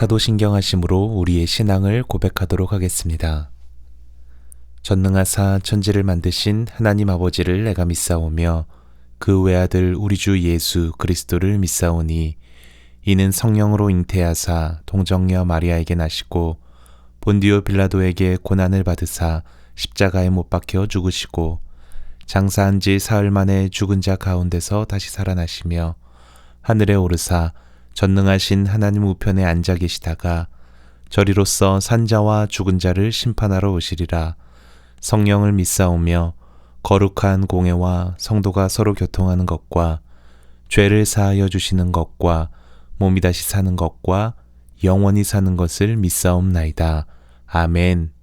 사도신경하심으로 우리의 신앙을 고백하도록 하겠습니다. 전능하사 천지를 만드신 하나님 아버지를 내가 믿사오며 그 외아들 우리 주 예수 그리스도를 믿사오니 이는 성령으로 잉태하사 동정녀 마리아에게 나시고 본디오 빌라도에게 고난을 받으사 십자가에 못 박혀 죽으시고 장사한 지 사흘 만에 죽은 자 가운데서 다시 살아나시며 하늘에 오르사 전능하신 하나님 우편에 앉아 계시다가 저리로서 산자와 죽은 자를 심판하러 오시리라. 성령을 믿사오며 거룩한 공회와 성도가 서로 교통하는 것과 죄를 사하여 주시는 것과 몸이 다시 사는 것과 영원히 사는 것을 믿사옵나이다. 아멘.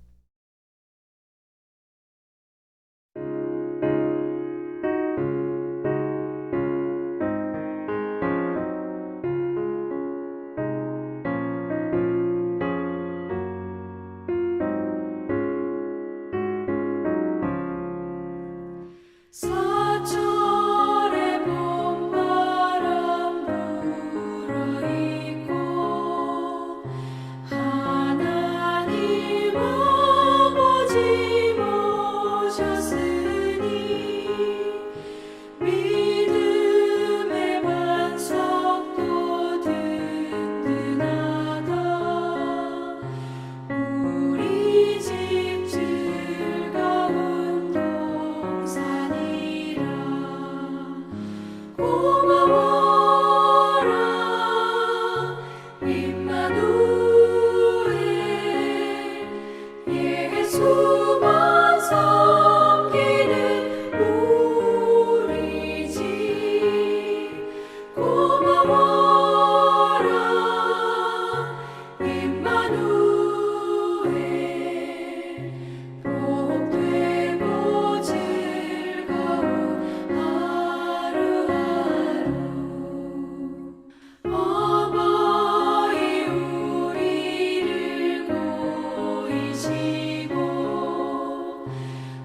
사철의 봄바람 불어있고 하나님 아버지 모셨으니 믿음의 반석도 든든하다. 우리 집 즐거운 동산이라. 고마워라 임마누엘. 예수만 섬기는 우리 집. 고마워라 임마누엘. 복되고 즐거운 하루하루. 어버이 우리를 보이시고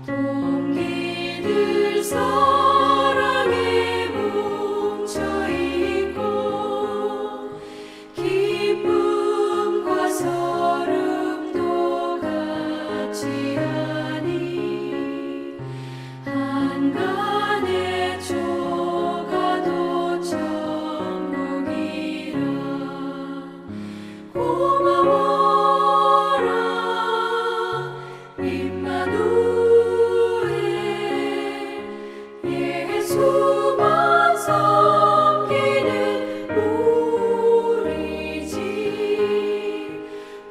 동기들 사랑에 뭉쳐있고 기쁨과 서름도 같이 하니 한간의 조가도 천국이라. 고마워라 임마누엘. 예수만 섬기는 우리 집.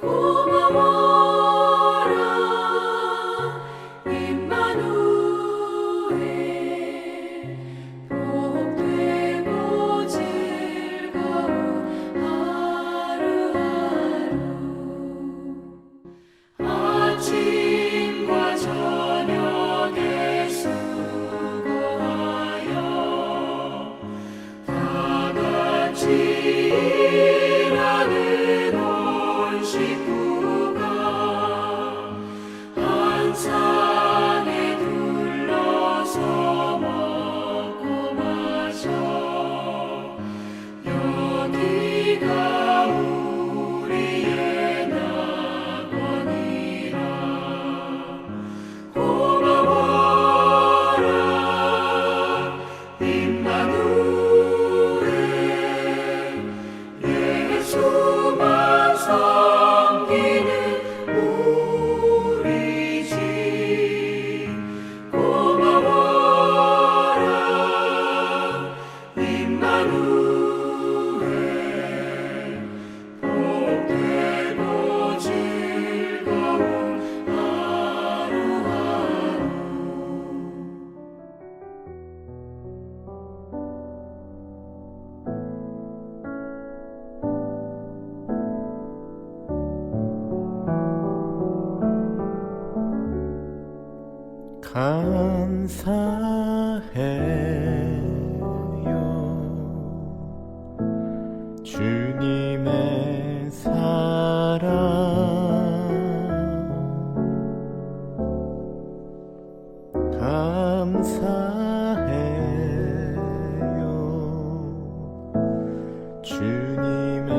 고마워라 임마누엘. 복되고 즐거운 하루하루. 아침과 저녁에 수고하여 다 같이 일하는 온 식구가 한 산에 둘러서 먹고 마셔. 여기가 우리의 낙원이라. 고마워라 임마누엘. 예수만 섬기는 우리 집. 고마워라 임마누엘. 복되고 즐거운 하루하루. 감사해요 주님의 사랑. 감사해요 주님의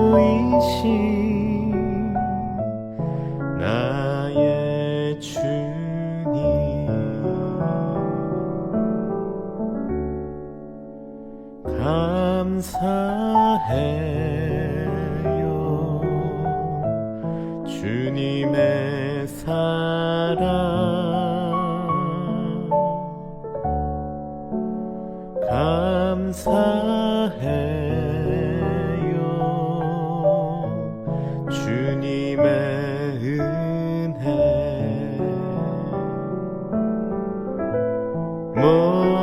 전부이신 나의 주님, 감사해요 주님의 사랑, 감사해요 주님의 은혜.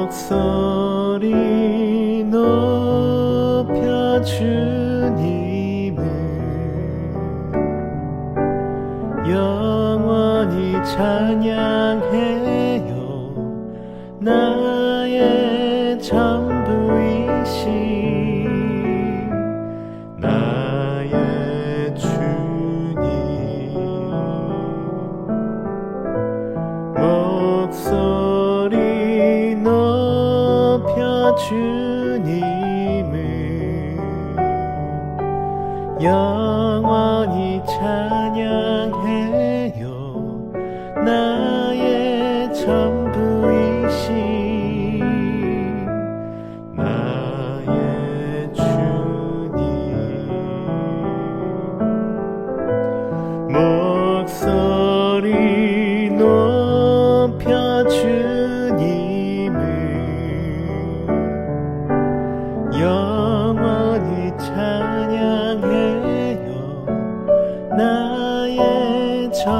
목소리 높여 주님을 영원히 찬양해요. 나의 전부이신 나의 주님, 목소리 높여 주님을 영원히 찬양해요. 나의 전부이신 나의 주님, 목소리 높여 주님을 영원히 찬양해요. 나의 전부이신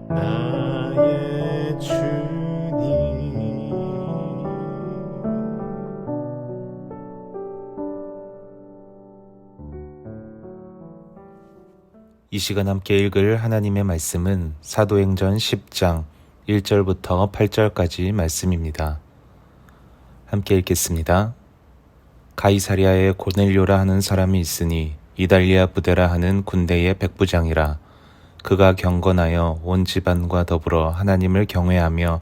나의 주님. 이 시간 함께 읽을 하나님의 말씀은 사도행전 10장 1절부터 8절까지 말씀입니다. 함께 읽겠습니다. 가이사랴에 고넬료라 하는 사람이 있으니 이달리아 부대라 하는 군대의 백부장이라. 그가 경건하여 온 집안과 더불어 하나님을 경외하며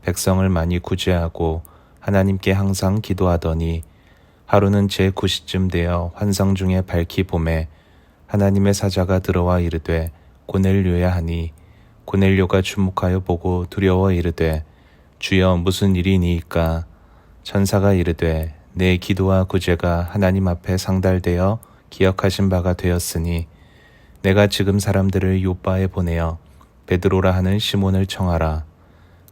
백성을 많이 구제하고 하나님께 항상 기도하더니, 하루는 제9시쯤 되어 환상 중에 밝히 보매 하나님의 사자가 들어와 이르되 고넬료야 하니, 고넬료가 주목하여 보고 두려워 이르되 주여 무슨 일이니이까? 천사가 이르되 내 기도와 구제가 하나님 앞에 상달되어 기억하신 바가 되었으니 내가 지금 사람들을 요바에 보내어 베드로라 하는 시몬을 청하라.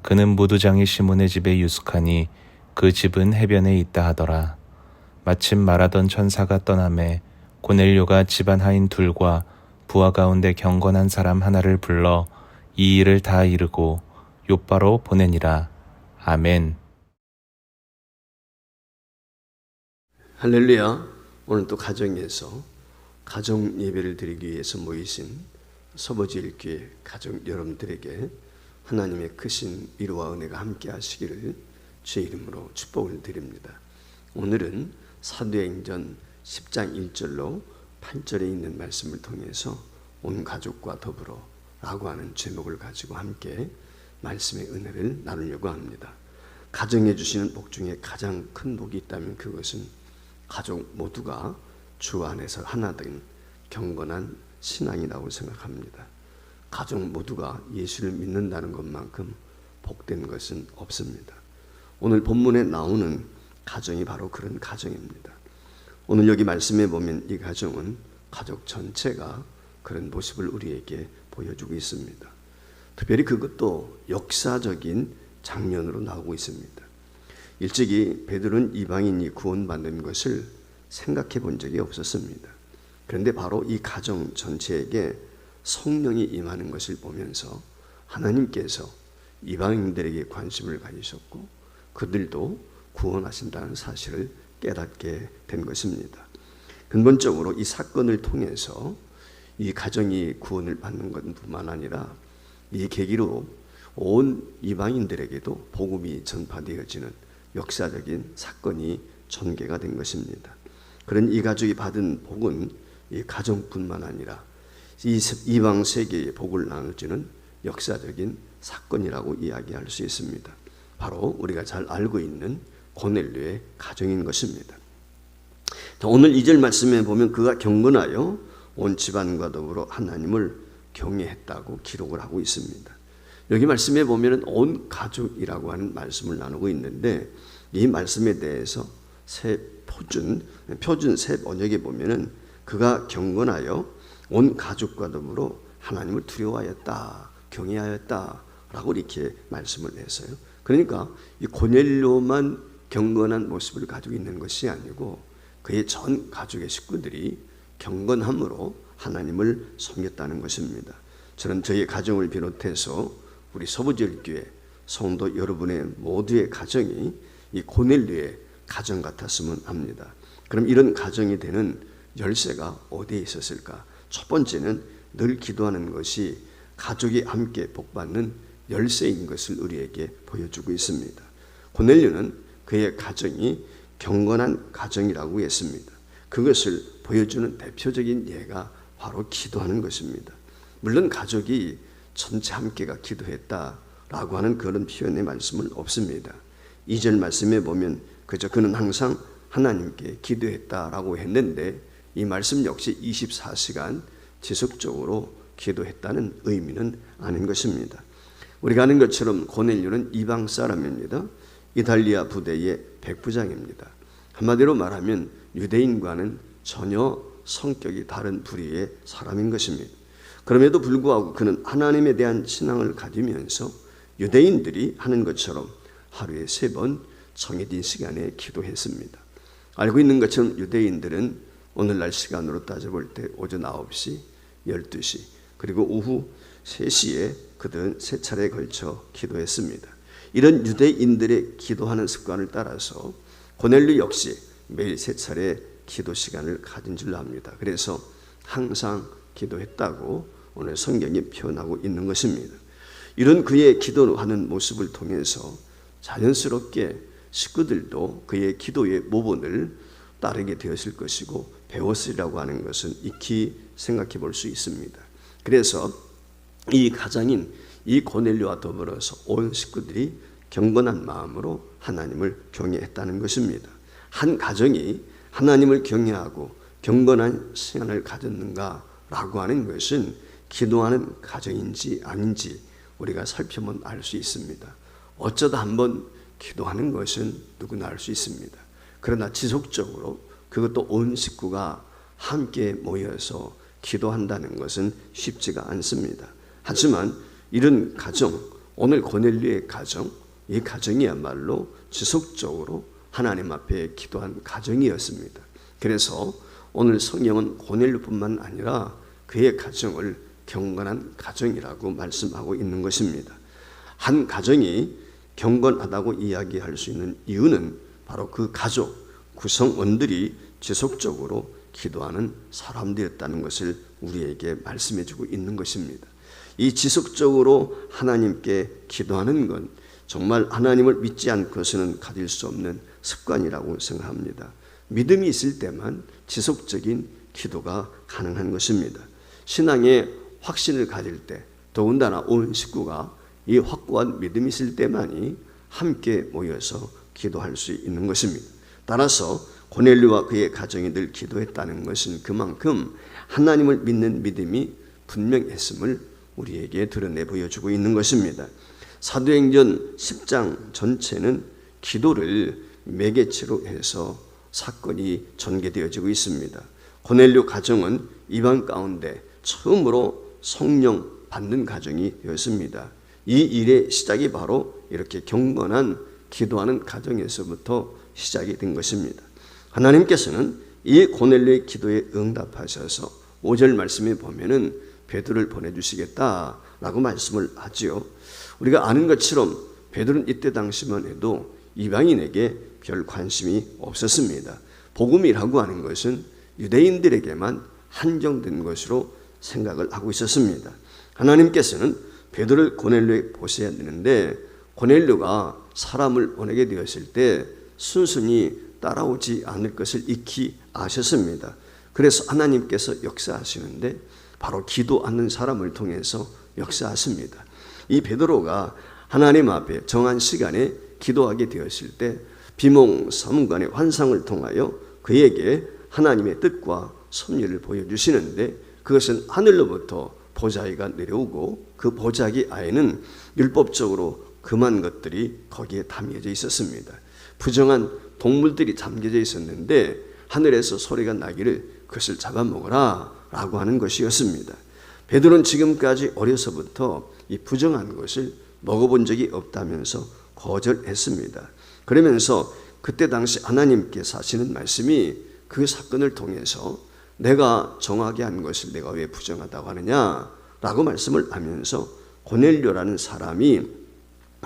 그는 무두장이 시몬의 집에 유숙하니 그 집은 해변에 있다 하더라. 마침 말하던 천사가 떠나매 고넬료가 집안 하인 둘과 부하 가운데 경건한 사람 하나를 불러 이 일을 다 이르고 요바로 보내니라. 아멘. 할렐루야. 오늘 또 가정에서 가정 예배를 드리기 위해서 모이신 서버지일교회 가족 여러분들에게 하나님의 크신 위로와 은혜가 함께 하시기를 주의 이름으로 축복을 드립니다. 오늘은 사도행전 10장 1절로 8절에 있는 말씀을 통해서 온 가족과 더불어 라고 하는 제목을 가지고 함께 말씀의 은혜를 나누려고 합니다. 가정에 주시는 복 중에 가장 큰 복이 있다면 그것은 가족 모두가 주 안에서 하나 된 경건한 신앙이라고 생각합니다. 가족 모두가 예수를 믿는다는 것만큼 복된 것은 없습니다. 오늘 본문에 나오는 가정이 바로 그런 가정입니다. 오늘 여기 말씀해 보면 이 가정은 가족 전체가 그런 모습을 우리에게 보여주고 있습니다. 특별히 그것도 역사적인 장면으로 나오고 있습니다. 일찍이 베드로는 이방인이 구원받는 것을 생각해 본 적이 없었습니다. 그런데 바로 이 가정 전체에게 성령이 임하는 것을 보면서 하나님께서 이방인들에게 관심을 가지셨고 그들도 구원하신다는 사실을 깨닫게 된 것입니다. 근본적으로 이 사건을 통해서 이 가정이 구원을 받는 것뿐만 아니라 이 계기로 온 이방인들에게도 복음이 전파되어지는 역사적인 사건이 전개가 된 것입니다. 그런 이 가족이 받은 복은 이 가정뿐만 아니라 이 이방 세계의 복을 나눠주는 역사적인 사건이라고 이야기할 수 있습니다. 바로 우리가 잘 알고 있는 고넬료의 가정인 것입니다. 오늘 2절 말씀에 보면 그가 경건하여 온 집안과 더불어 하나님을 경외했다고 기록을 하고 있습니다. 여기 말씀에 보면 온 가족이라고 하는 말씀을 나누고 있는데 이 말씀에 대해서 표준 세 번역에 보면은 그가 경건하여 온 가족과 더불어 하나님을 두려워하였다, 경외하였다라고 이렇게 말씀을 했어요. 그러니까 이 고넬료만 경건한 모습을 가지고 있는 것이 아니고 그의 전 가족의 식구들이 경건함으로 하나님을 섬겼다는 것입니다. 저는 저희 가정을 비롯해서 우리 서부지역교회 성도 여러분의 모두의 가정이 이 고넬료의 가정 같았으면 합니다. 그럼 이런 가정이 되는 열쇠가 어디에 있었을까? 첫 번째는 늘 기도하는 것이 가족이 함께 복받는 열쇠인 것을 우리에게 보여주고 있습니다. 고넬료는 그의 가정이 경건한 가정이라고 했습니다. 그것을 보여주는 대표적인 예가 바로 기도하는 것입니다. 물론 가족이 전체 함께가 기도했다라고 하는 그런 표현의 말씀은 없습니다. 2절 말씀에 보면 그저 그는 항상 하나님께 기도했다라고 했는데 이 말씀 역시 24시간 지속적으로 기도했다는 의미는 아닌 것입니다. 우리가 아는 것처럼 고넬료는 이방 사람입니다. 이탈리아 부대의 백부장입니다. 한마디로 말하면 유대인과는 전혀 성격이 다른 부류의 사람인 것입니다. 그럼에도 불구하고 그는 하나님에 대한 신앙을 가지면서 유대인들이 하는 것처럼 하루에 3번 정해진 시간에 기도했습니다. 알고 있는 것처럼 유대인들은 오늘날 시간으로 따져볼 때 오전 9시, 12시 그리고 오후 3시에 그들은 3차례에 걸쳐 기도했습니다. 이런 유대인들의 기도하는 습관을 따라서 고넬료 역시 매일 3차례 기도 시간을 가진 줄로 압니다. 그래서 항상 기도했다고 오늘 성경이 표현하고 있는 것입니다. 이런 그의 기도하는 모습을 통해서 자연스럽게 식구들도 그의 기도의 모본을 따르게 되었을 것이고 배웠으리라고 하는 것은 익히 생각해 볼 수 있습니다. 그래서 이 가장인 이 고넬료와 더불어서 온 식구들이 경건한 마음으로 하나님을 경외했다는 것입니다. 한 가정이 하나님을 경외하고 경건한 시간을 가졌는가라고 하는 것은 기도하는 가정인지 아닌지 우리가 살펴보면 알 수 있습니다. 어쩌다 한번 기도하는 것은 누구나 알 수 있습니다. 그러나 지속적으로 그것도 온 식구가 함께 모여서 기도한다는 것은 쉽지가 않습니다. 하지만 이런 가정, 오늘 고넬료의 가정, 이 가정이야말로 지속적으로 하나님 앞에 기도한 가정이었습니다. 그래서 오늘 성경은 고넬료뿐만 아니라 그의 가정을 경건한 가정이라고 말씀하고 있는 것입니다. 한 가정이 경건하다고 이야기할 수 있는 이유는 바로 그 가족 구성원들이 지속적으로 기도하는 사람들이었다는 것을 우리에게 말씀해주고 있는 것입니다. 이 지속적으로 하나님께 기도하는 건 정말 하나님을 믿지 않고서는 가질 수 없는 습관이라고 생각합니다. 믿음이 있을 때만 지속적인 기도가 가능한 것입니다. 신앙의 확신을 가질 때 더군다나 온 식구가 이 확고한 믿음이 있을 때만이 함께 모여서 기도할 수 있는 것입니다. 따라서 고넬료와 그의 가정이 늘 기도했다는 것은 그만큼 하나님을 믿는 믿음이 분명했음을 우리에게 드러내 보여주고 있는 것입니다. 사도행전 10장 전체는 기도를 매개체로 해서 사건이 전개되어지고 있습니다. 고넬료 가정은 이방 가운데 처음으로 성령 받는 가정이 되었습니다. 이 일의 시작이 바로 이렇게 경건한 기도하는 가정에서부터 시작이 된 것입니다. 하나님께서는 이 고넬료의 기도에 응답하셔서 5절 말씀에 보면은 베드로를 보내주시겠다라고 말씀을 하지요. 우리가 아는 것처럼 베드로는 이때 당시만 해도 이방인에게 별 관심이 없었습니다. 복음이라고 하는 것은 유대인들에게만 한정된 것으로 생각을 하고 있었습니다. 하나님께서는 베드로를 고넬료에 보셔야 되는데 고넬료가 사람을 보내게 되었을 때 순순히 따라오지 않을 것을 익히 아셨습니다. 그래서 하나님께서 역사하시는데 바로 기도하는 사람을 통해서 역사하십니다. 이 베드로가 하나님 앞에 정한 시간에 기도하게 되었을 때 비몽사몽간의 환상을 통하여 그에게 하나님의 뜻과 섭리를 보여주시는데 그것은 하늘로부터 보자기가 내려오고 그 보자기 안에는 율법적으로 금한 것들이 거기에 담겨져 있었습니다. 부정한 동물들이 담겨져 있었는데 하늘에서 소리가 나기를 그것을 잡아먹어라 라고 하는 것이었습니다. 베드로는 지금까지 어려서부터 이 부정한 것을 먹어본 적이 없다면서 거절했습니다. 그러면서 그때 당시 하나님께서 하시는 말씀이 그 사건을 통해서 내가 정하게 한 것을 내가 왜 부정하다고 하느냐라고 말씀을 하면서 고넬료라는 사람이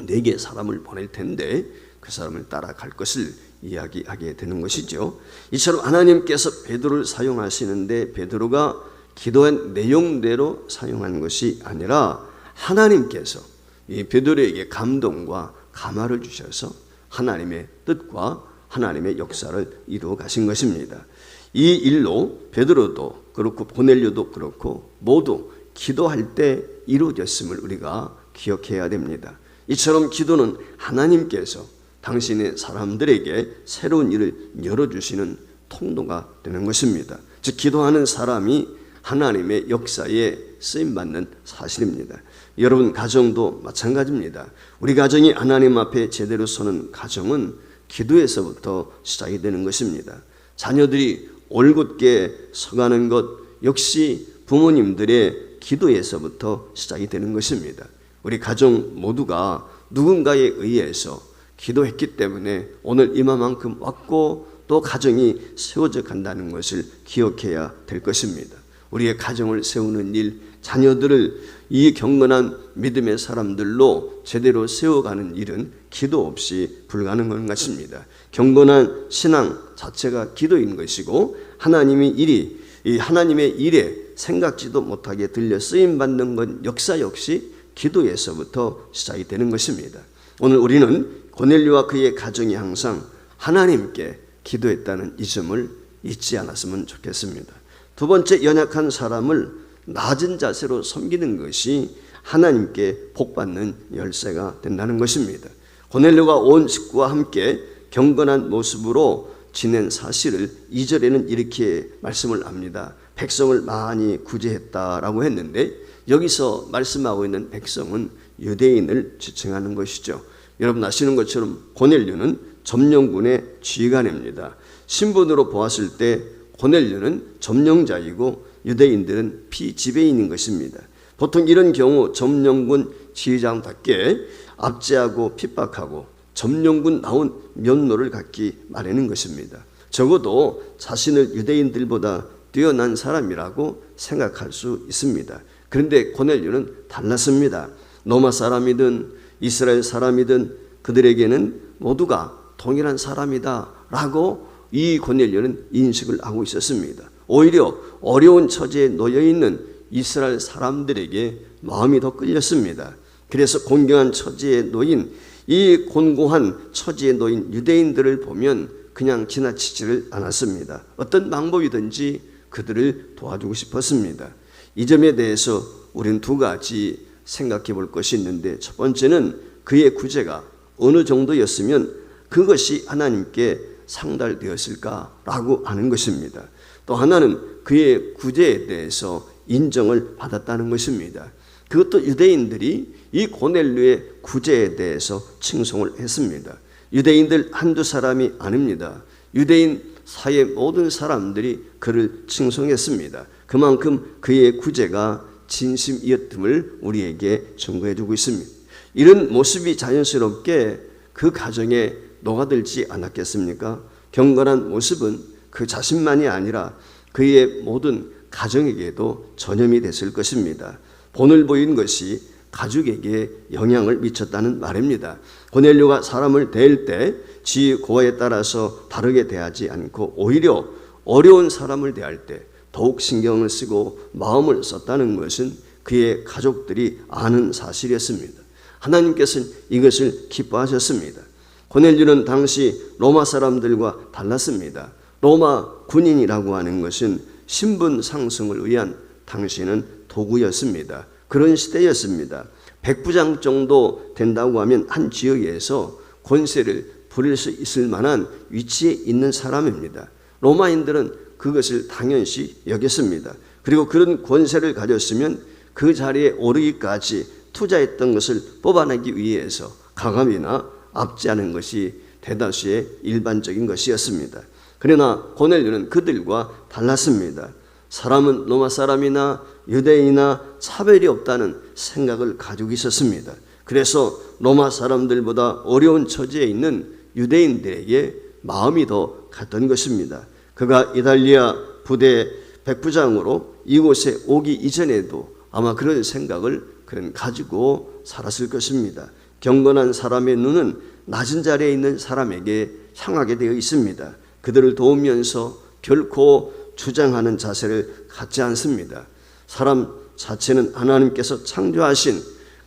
내게 사람을 보낼 텐데 그 사람을 따라갈 것을 이야기하게 되는 것이죠. 이처럼 하나님께서 베드로를 사용하시는데 베드로가 기도한 내용대로 사용한 것이 아니라 하나님께서 이 베드로에게 감동과 감화를 주셔서 하나님의 뜻과 하나님의 역사를 이루어 가신 것입니다. 이 일로 베드로도 그렇고 고넬료도 그렇고 모두 기도할 때 이루어졌음을 우리가 기억해야 됩니다. 이처럼 기도는 하나님께서 당신의 사람들에게 새로운 일을 열어주시는 통로가 되는 것입니다. 즉 기도하는 사람이 하나님의 역사에 쓰임받는 사실입니다. 여러분 가정도 마찬가지입니다. 우리 가정이 하나님 앞에 제대로 서는 가정은 기도에서부터 시작이 되는 것입니다. 자녀들이 올곧게 서가는 것 역시 부모님들의 기도에서부터 시작이 되는 것입니다. 우리 가정 모두가 누군가에 의해서 기도했기 때문에 오늘 이만큼 왔고 또 가정이 세워져 간다는 것을 기억해야 될 것입니다. 우리의 가정을 세우는 일, 자녀들을 이 경건한 믿음의 사람들로 제대로 세워가는 일은 기도 없이 불가능한 것입니다. 경건한 신앙 자체가 기도인 것이고 하나님의 일에 생각지도 못하게 들려 쓰임받는 것 역사 역시 기도에서부터 시작이 되는 것입니다. 오늘 우리는 고넬료와 그의 가정이 항상 하나님께 기도했다는 이 점을 잊지 않았으면 좋겠습니다. 두 번째, 연약한 사람을 낮은 자세로 섬기는 것이 하나님께 복받는 열쇠가 된다는 것입니다. 고넬료가 온 식구와 함께 경건한 모습으로 지낸 사실을 2절에는 이렇게 말씀을 합니다. 백성을 많이 구제했다라고 했는데 여기서 말씀하고 있는 백성은 유대인을 지칭하는 것이죠. 여러분 아시는 것처럼 고넬료는 점령군의 지휘관입니다. 신분으로 보았을 때 고넬료는 점령자이고 유대인들은 피지배인인 것입니다. 보통 이런 경우 점령군 지휘장답게 압제하고 핍박하고 점령군 나온 면모를 갖기 마련인 것입니다. 적어도 자신을 유대인들보다 뛰어난 사람이라고 생각할 수 있습니다. 그런데 고넬료는 달랐습니다. 로마 사람이든 이스라엘 사람이든 그들에게는 모두가 동일한 사람이다 라고 이 고넬료는 인식을 하고 있었습니다. 오히려 어려운 처지에 놓여있는 이스라엘 사람들에게 마음이 더 끌렸습니다. 그래서 곤경한 처지에 놓인 이 곤고한 처지에 놓인 유대인들을 보면 그냥 지나치지를 않았습니다. 어떤 방법이든지 그들을 도와주고 싶었습니다. 이 점에 대해서 우리는 두 가지 생각해 볼 것이 있는데 첫 번째는 그의 구제가 어느 정도였으면 그것이 하나님께 상달되었을까라고 하는 것입니다. 또 하나는 그의 구제에 대해서 인정을 받았다는 것입니다. 그것도 유대인들이 이 고넬료의 구제에 대해서 칭송을 했습니다. 유대인들 한두 사람이 아닙니다. 유대인 사이의 모든 사람들이 그를 칭송했습니다. 그만큼 그의 구제가 진심이었음을 우리에게 증거해 주고 있습니다. 이런 모습이 자연스럽게 그 가정에 녹아들지 않았겠습니까? 경건한 모습은 그 자신만이 아니라 그의 모든 가정에게도 전염이 됐을 것입니다. 본을 보인 것이 가족에게 영향을 미쳤다는 말입니다. 고넬료가 사람을 대할 때 지위 고하에 따라서 다르게 대하지 않고 오히려 어려운 사람을 대할 때 더욱 신경을 쓰고 마음을 썼다는 것은 그의 가족들이 아는 사실이었습니다. 하나님께서는 이것을 기뻐하셨습니다. 고넬료는 당시 로마 사람들과 달랐습니다. 로마 군인이라고 하는 것은 신분 상승을 위한 당시에는 도구였습니다. 그런 시대였습니다. 백부장 정도 된다고 하면 한 지역에서 권세를 부릴 수 있을 만한 위치에 있는 사람입니다. 로마인들은 그것을 당연시 여겼습니다. 그리고 그런 권세를 가졌으면 그 자리에 오르기까지 투자했던 것을 뽑아내기 위해서 가감이나 압제하는 것이 대다수의 일반적인 것이었습니다. 그러나 고넬료는 그들과 달랐습니다. 사람은 로마 사람이나 유대인이나 차별이 없다는 생각을 가지고 있었습니다. 그래서 로마 사람들보다 어려운 처지에 있는 유대인들에게 마음이 더 갔던 것입니다. 그가 이탈리아 부대 백부장으로 이곳에 오기 이전에도 아마 그런 생각을 그는 가지고 살았을 것입니다. 경건한 사람의 눈은 낮은 자리에 있는 사람에게 향하게 되어 있습니다. 그들을 도우면서 결코 주장하는 자세를 갖지 않습니다. 사람 자체는 하나님께서 창조하신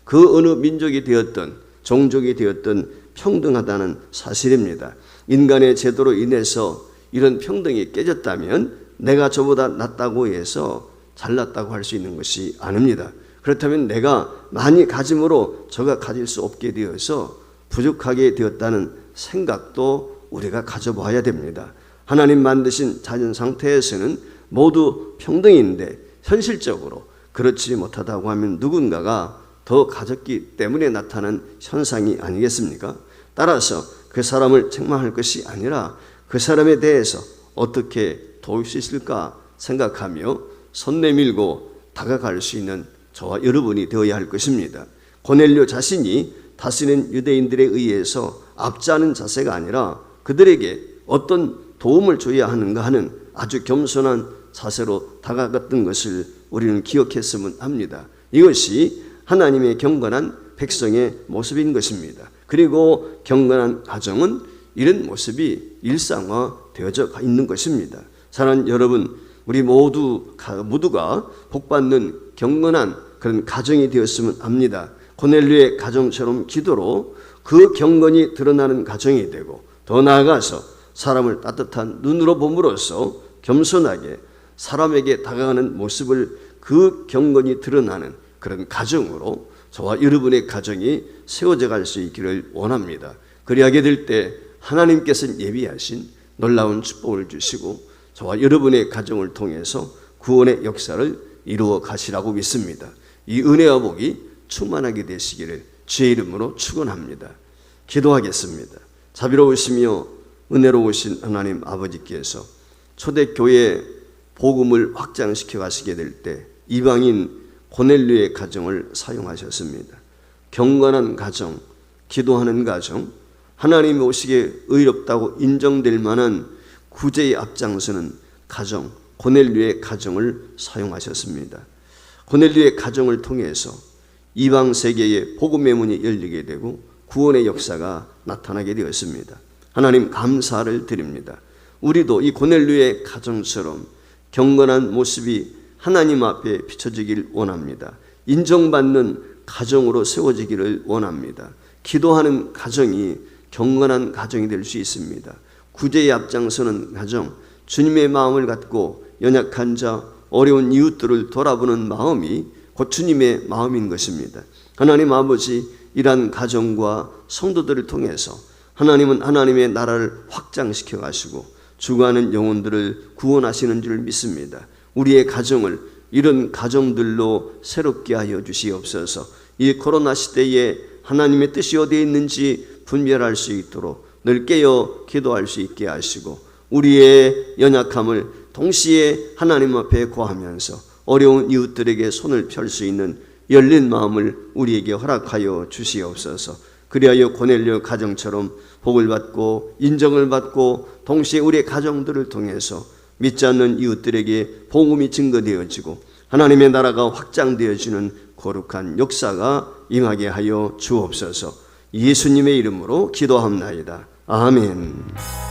그 어느 민족이 되었던 종족이 되었던 평등하다는 사실입니다. 인간의 제도로 인해서 이런 평등이 깨졌다면 내가 저보다 낫다고 해서 잘났다고 할 수 있는 것이 아닙니다. 그렇다면 내가 많이 가짐으로 저가 가질 수 없게 되어서 부족하게 되었다는 생각도 우리가 가져봐야 됩니다. 하나님 만드신 자연 상태에서는 모두 평등인데 현실적으로 그렇지 못하다고 하면 누군가가 더 가졌기 때문에 나타난 현상이 아니겠습니까? 따라서 그 사람을 책망할 것이 아니라 그 사람에 대해서 어떻게 도울 수 있을까 생각하며 손 내밀고 다가갈 수 있는 저와 여러분이 되어야 할 것입니다. 고넬료 자신이 다스리는 유대인들에 의해서 압제하는 자세가 아니라 그들에게 어떤 도움을 줘야 하는가 하는 아주 겸손한 자세로 다가갔던 것을 우리는 기억했으면 합니다. 이것이 하나님의 경건한 백성의 모습인 것입니다. 그리고 경건한 가정은 이런 모습이 일상화되어져 있는 것입니다. 사랑하는 여러분, 우리 모두가 복받는 경건한 그런 가정이 되었으면 합니다. 고넬료의 가정처럼 기도로 그 경건이 드러나는 가정이 되고 더 나아가서 사람을 따뜻한 눈으로 봄으로써 겸손하게 사람에게 다가가는 모습을 그 경건이 드러나는 그런 가정으로 저와 여러분의 가정이 세워져 갈 수 있기를 원합니다. 그리하게 될 때 하나님께서 예비하신 놀라운 축복을 주시고 저와 여러분의 가정을 통해서 구원의 역사를 이루어 가시라고 믿습니다. 이 은혜와 복이 충만하게 되시기를 주의 이름으로 축원합니다. 기도하겠습니다. 자비로우시며 은혜로우신 하나님 아버지께서 초대교회 복음을 확장시켜 가시게 될 때 이방인 고넬료의 가정을 사용하셨습니다. 경건한 가정, 기도하는 가정, 하나님이 오시기에 의롭다고 인정될 만한 구제의 앞장서는 가정, 고넬료의 가정을 사용하셨습니다. 고넬료의 가정을 통해서 이방 세계의 복음의 문이 열리게 되고 구원의 역사가 나타나게 되었습니다. 하나님 감사를 드립니다. 우리도 이 고넬료의 가정처럼 경건한 모습이 하나님 앞에 비춰지길 원합니다. 인정받는 가정으로 세워지기를 원합니다. 기도하는 가정이 경건한 가정이 될 수 있습니다. 구제의 앞장서는 가정, 주님의 마음을 갖고 연약한 자, 어려운 이웃들을 돌아보는 마음이 곧 주님의 마음인 것입니다. 하나님 아버지, 이러한 가정과 성도들을 통해서 하나님은 하나님의 나라를 확장시켜 가시고 죽어가는 영혼들을 구원하시는 줄 믿습니다. 우리의 가정을 이런 가정들로 새롭게 하여 주시옵소서. 이 코로나 시대에 하나님의 뜻이 어디에 있는지 분별할 수 있도록 늘 깨어 기도할 수 있게 하시고 우리의 연약함을 동시에 하나님 앞에 고하면서 어려운 이웃들에게 손을 펼 수 있는 열린 마음을 우리에게 허락하여 주시옵소서. 그리하여 고넬료 가정처럼 복을 받고 인정을 받고 동시에 우리의 가정들을 통해서 믿지 않는 이웃들에게 복음이 증거되어지고 하나님의 나라가 확장되어지는 거룩한 역사가 임하게 하여 주옵소서. 예수님의 이름으로 기도합나이다. 아멘.